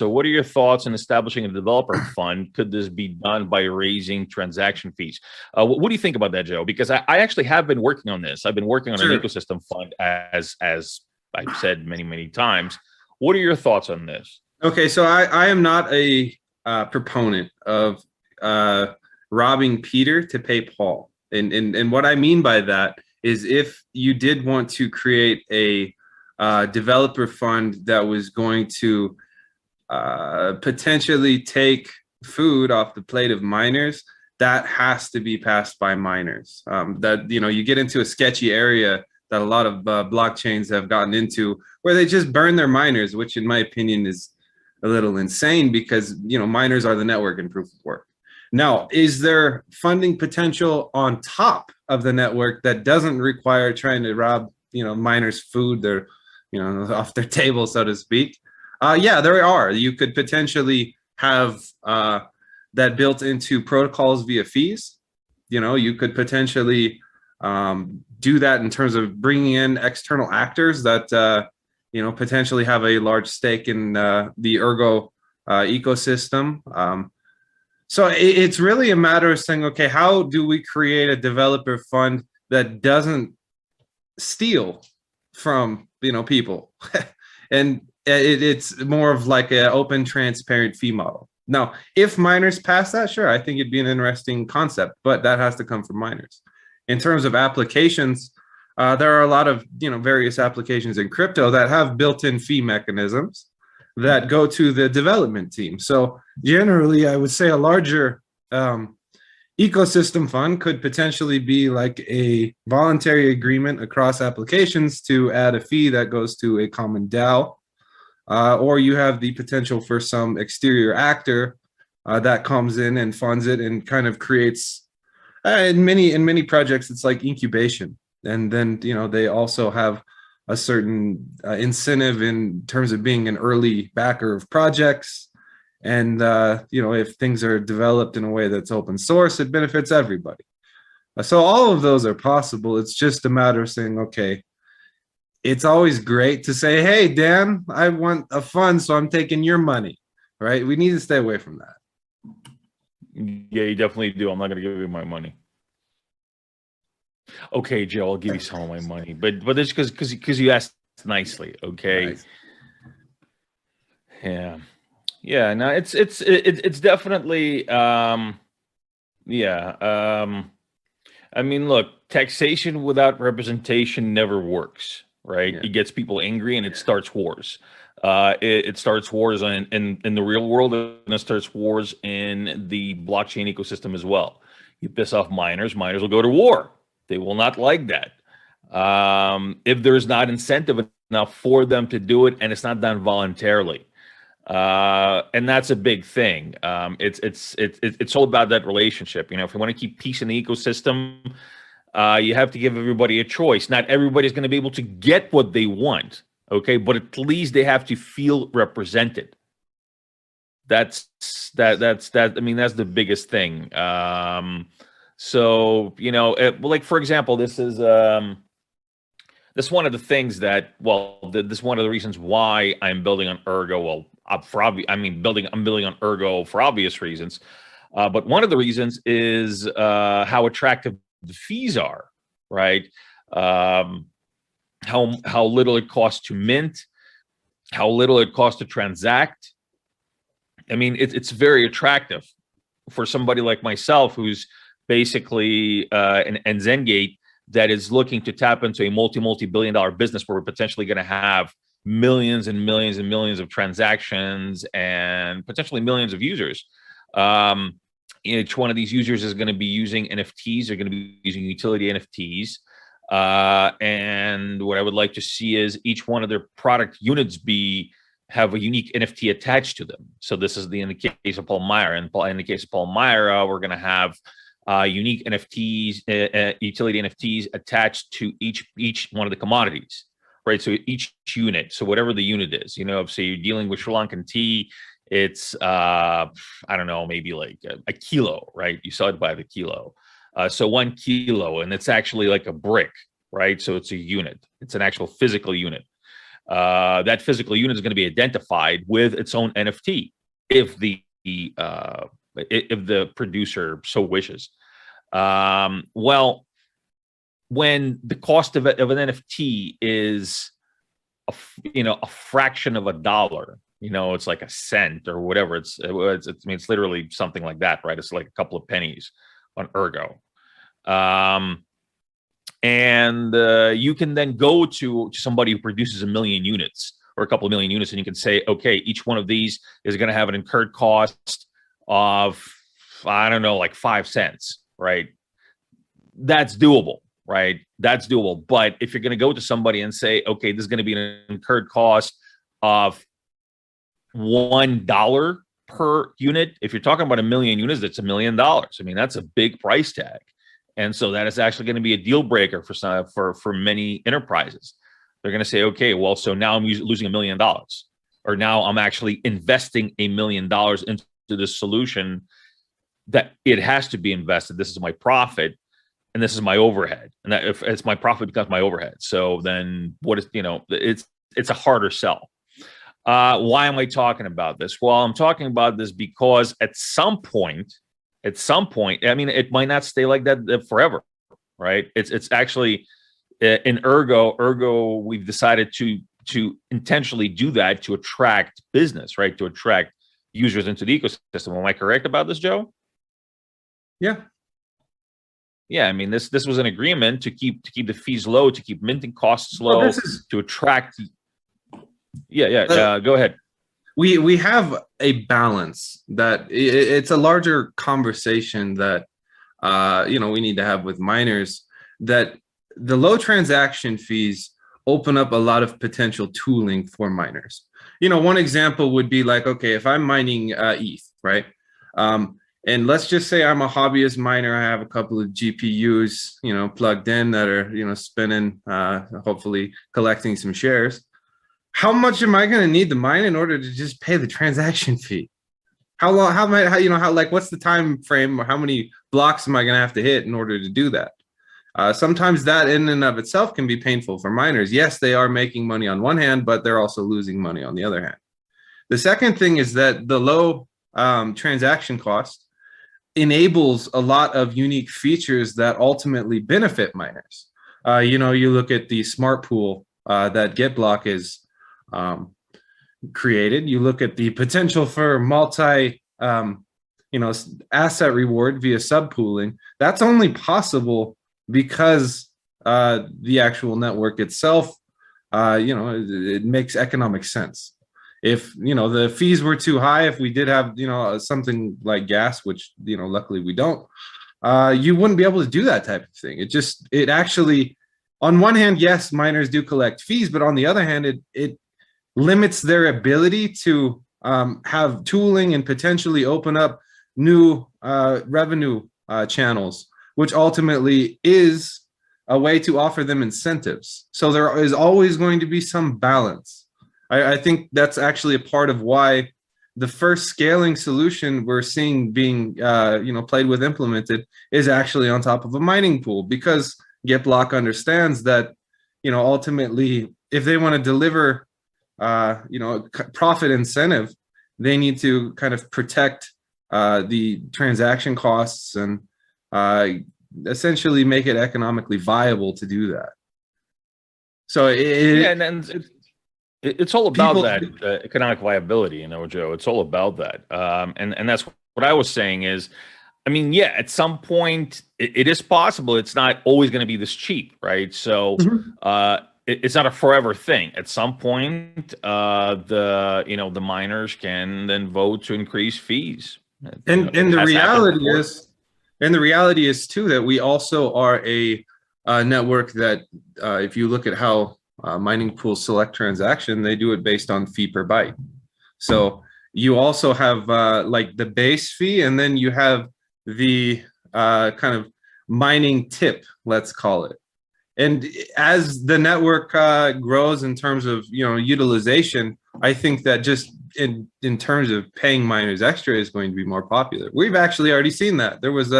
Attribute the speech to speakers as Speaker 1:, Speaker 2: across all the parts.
Speaker 1: So what are your thoughts on establishing a developer fund? Could this be done by raising transaction fees? What do you think about that, Joe? Because I actually have been working on this. I've been working on an
Speaker 2: Sure.
Speaker 1: ecosystem fund, as I've said many, many times. What are your thoughts on this?
Speaker 2: Okay, so I am not a proponent of robbing Peter to pay Paul. And what I mean by that is if you did want to create a developer fund that was going to potentially take food off the plate of miners, that has to be passed by miners. That, you get into a sketchy area that a lot of blockchains have gotten into where they just burn their miners, which in my opinion is a little insane because, miners are the network in proof of work. Now, is there funding potential on top of the network that doesn't require trying to rob, miners' food, their, off their table, so to speak? Yeah, there are. You could potentially have that built into protocols via fees. You could potentially do that in terms of bringing in external actors that potentially have a large stake in the Ergo ecosystem. So it's really a matter of saying, okay, how do we create a developer fund that doesn't steal from people? And it's more of like an open, transparent fee model. Now, if miners pass that, sure, I think it'd be an interesting concept, but that has to come from miners. In terms of applications, there are a lot of various applications in crypto that have built-in fee mechanisms that go to the development team. So generally, I would say a larger ecosystem fund could potentially be like a voluntary agreement across applications to add a fee that goes to a common DAO. Or you have the potential for some exterior actor that comes in and funds it and kind of creates. In many projects, it's like incubation, and then they also have a certain incentive in terms of being an early backer of projects. And if things are developed in a way that's open source, it benefits everybody. So all of those are possible. It's just a matter of saying, okay, it's always great to say, hey, Dan, I want a fund, so I'm taking your money, right? We need to stay away from that.
Speaker 1: Yeah, you definitely do. I'm not going to give you my money. Okay, Joe, I'll give you some of my money, but it's because you asked nicely. Okay.
Speaker 2: Nice.
Speaker 1: Yeah. No, it's definitely I mean, look, taxation without representation never works, right?
Speaker 2: Yeah.
Speaker 1: It gets people angry and it starts wars. It starts wars in the real world, and it starts wars in the blockchain ecosystem as well. You piss off miners will go to war. They will not like that. If there's not incentive enough for them to do it, and it's not done voluntarily. And that's a big thing. It's all about that relationship. If you want to keep peace in the ecosystem, you have to give everybody a choice. Not everybody's going to be able to get what they want, okay? But at least they have to feel represented. That's that. I mean, that's the biggest thing. So like for example, this is one of the things that this is one of the reasons why I'm building on Ergo. Well, I'm building on Ergo for obvious reasons. But one of the reasons is how attractive the fees are, right? How little it costs to mint, how little it costs to transact. I mean, it's very attractive for somebody like myself who's basically an Zengate that is looking to tap into a multi-billion-dollar business where we're potentially going to have millions and millions and millions of transactions and potentially millions of users. Each one of these users is going to be using NFTs. They're going to be using utility NFTs. And what I would like to see is each one of their product units have a unique NFT attached to them. So this is in the case of Paul Meyer. And in the case of Paul Meyer, we're going to have unique NFTs, utility NFTs attached to each one of the commodities, right? So each unit, so whatever the unit is, so you're dealing with Sri Lankan tea, it's, I don't know, maybe like a kilo, right? You sell it by the kilo. So 1 kilo, and it's actually like a brick, right? So it's a unit. It's an actual physical unit. that physical unit is going to be identified with its own NFT if the producer so wishes. Well, when the cost of an NFT is a fraction of a dollar, it's like a cent or whatever. It's literally something like that, right? It's like a couple of pennies on Ergo. And you can then go to somebody who produces 1 million units or a couple of million units, and you can say, okay, each one of these is going to have an incurred cost of, I don't know, like 5 cents, right? That's doable, right? That's doable. But if you're going to go to somebody and say, okay, this is going to be an incurred cost of $1 per unit, if you're talking about 1 million units, that's $1 million. I mean, that's a big price tag. And so that is actually going to be a deal breaker for many enterprises. They're going to say, okay, well, so now I'm losing $1 million, or now I'm actually investing $1 million into this solution that it has to be invested. This is my profit, and this is my overhead. And that if it's my profit becomes my overhead. So then what is, it's a harder sell. Why am I talking about this? Well, I'm talking about this because at some point, I mean, it might not stay like that forever, right? It's actually in Ergo, we've decided to intentionally do that to attract business, right? To attract users into the ecosystem. Am I correct about this, Joe?
Speaker 2: Yeah.
Speaker 1: Yeah, I mean, this was an agreement to keep the fees low, to keep minting costs low, to attract. Go ahead.
Speaker 2: We have a balance that it's a larger conversation that we need to have with miners, that the low transaction fees open up a lot of potential tooling for miners. One example would be like, okay, if I'm mining ETH, right? And let's just say I'm a hobbyist miner. I have a couple of GPUs, plugged in that are, spinning, hopefully collecting some shares. How much am I going to need to mine in order to just pay the transaction fee? How long? What's the time frame, or how many blocks am I going to have to hit in order to do that? Sometimes that in and of itself can be painful for miners. Yes, they are making money on one hand, but they're also losing money on the other hand. The second thing is that the low transaction cost enables a lot of unique features that ultimately benefit miners. You look at the smart pool that GetBlock is created. You look at the potential for multi, asset reward via subpooling. That's only possible because the actual network itself, it makes economic sense. If the fees were too high, if we did have something like gas, which luckily we don't, you wouldn't be able to do that type of thing. It actually, on one hand, yes, miners do collect fees, but on the other hand, it limits their ability to have tooling and potentially open up new revenue channels, which ultimately is a way to offer them incentives. So there is always going to be some balance. I think that's actually a part of why the first scaling solution we're seeing being played with, implemented, is actually on top of a mining pool, because GetBlock understands that ultimately, if they want to deliver profit incentive, they need to kind of protect the transaction costs and essentially make it economically viable to do that. So
Speaker 1: it's all about that economic viability, Joe. It's all about that, and that's what I was saying is, I mean, yeah, at some point it is possible. It's not always going to be this cheap, right? So it's not a forever thing. At some point, the miners can then vote to increase fees.
Speaker 2: And the reality is too that we also are a network that, if you look at how mining pools select transaction, they do it based on fee per byte. So you also have like the base fee, and then you have the kind of mining tip, let's call it. And as the network grows in terms of utilization, I think that just in terms of paying miners extra is going to be more popular. We've actually already seen that. There was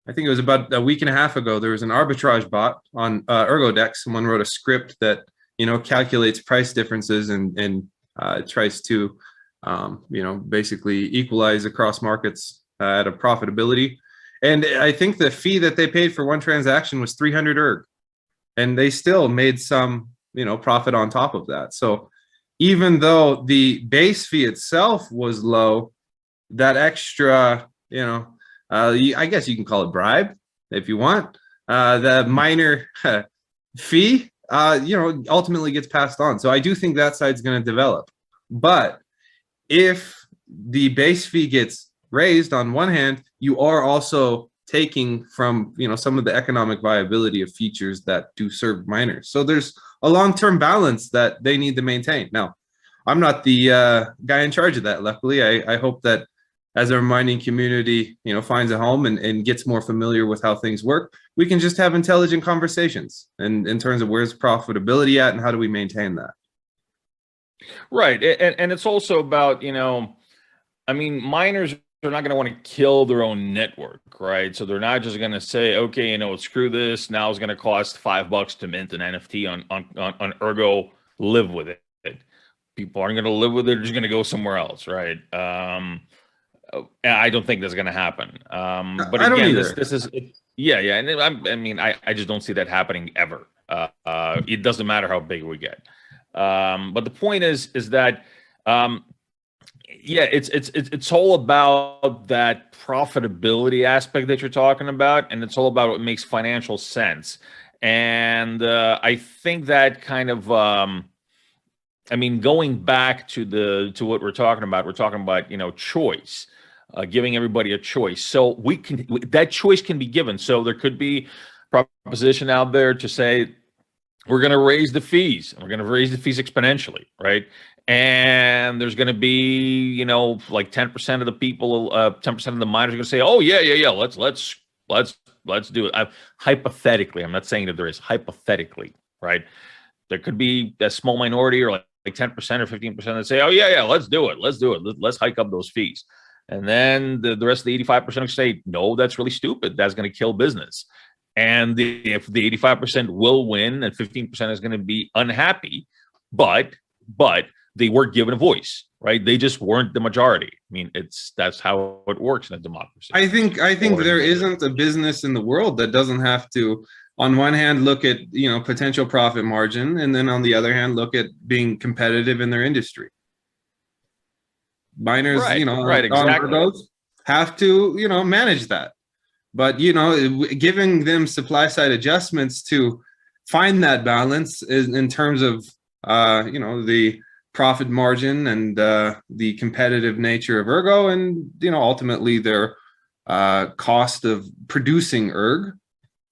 Speaker 2: I think it was about a week and a half ago, there was an arbitrage bot on Ergo Dex. Someone wrote a script that calculates price differences and tries to basically equalize across markets at a profitability. And I think the fee that they paid for one transaction was 300 erg, and they still made some profit on top of that. So even though the base fee itself was low, that extra, I guess you can call it bribe if you want, the minor fee, ultimately gets passed on. So I do think that side's going to develop. But if the base fee gets raised on one hand, you are also taking from some of the economic viability of features that do serve miners. So there's a long-term balance that they need to maintain. Now, I'm not the guy in charge of that. Luckily, I hope that as our mining community finds a home and gets more familiar with how things work, we can just have intelligent conversations in terms of where's profitability at and how do we maintain that.
Speaker 1: Right. And it's also about, miners are not going to want to kill their own network, right? So they're not just going to say, okay, screw this. Now it's going to cost $5 to mint an NFT on Ergo. Live with it. People aren't going to live with it. They're just going to go somewhere else, right? I don't think that's going to happen. But
Speaker 2: I
Speaker 1: again,
Speaker 2: don't
Speaker 1: this is, yeah. And I just don't see that happening ever. It doesn't matter how big we get. But the point is that, it's all about that profitability aspect that you're talking about, and it's all about what makes financial sense. And I think that kind of, going back to what we're talking about, choice, giving everybody a choice. So that choice can be given. So there could be a proposition out there to say, we're going to raise the fees. We're going to raise the fees exponentially, right? And there's going to be, like 10% of the people, 10% of the miners are going to say, "Oh yeah, let's do it." Hypothetically, I'm not saying that there is. Hypothetically, right? There could be a small minority, or like 10% or 15% that say, "Oh yeah, let's do it. Let's hike up those fees." And then the rest of the 85% say, "No, that's really stupid. That's going to kill business." And if the 85% will win and 15% is going to be unhappy, but they were given a voice, right? They just weren't the majority. That's how it works in a democracy.
Speaker 2: I think there isn't a business in the world that doesn't have to, on one hand, look at potential profit margin, and then on the other hand, look at being competitive in their industry. Miners,
Speaker 1: right, exactly.
Speaker 2: have to manage that. But giving them supply side adjustments to find that balance in terms of the profit margin and the competitive nature of Ergo, and ultimately their cost of producing Erg.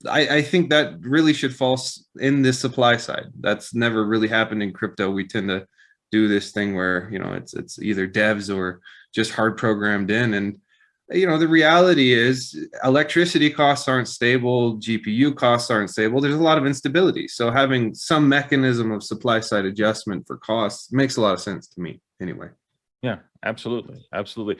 Speaker 2: I think that really should fall in this supply side. That's never really happened in crypto. We tend to do this thing where it's either devs or just hard programmed in, and the reality is electricity costs aren't stable, GPU costs aren't stable. There's a lot of instability. So having some mechanism of supply side adjustment for costs makes a lot of sense to me anyway.
Speaker 1: Yeah, absolutely.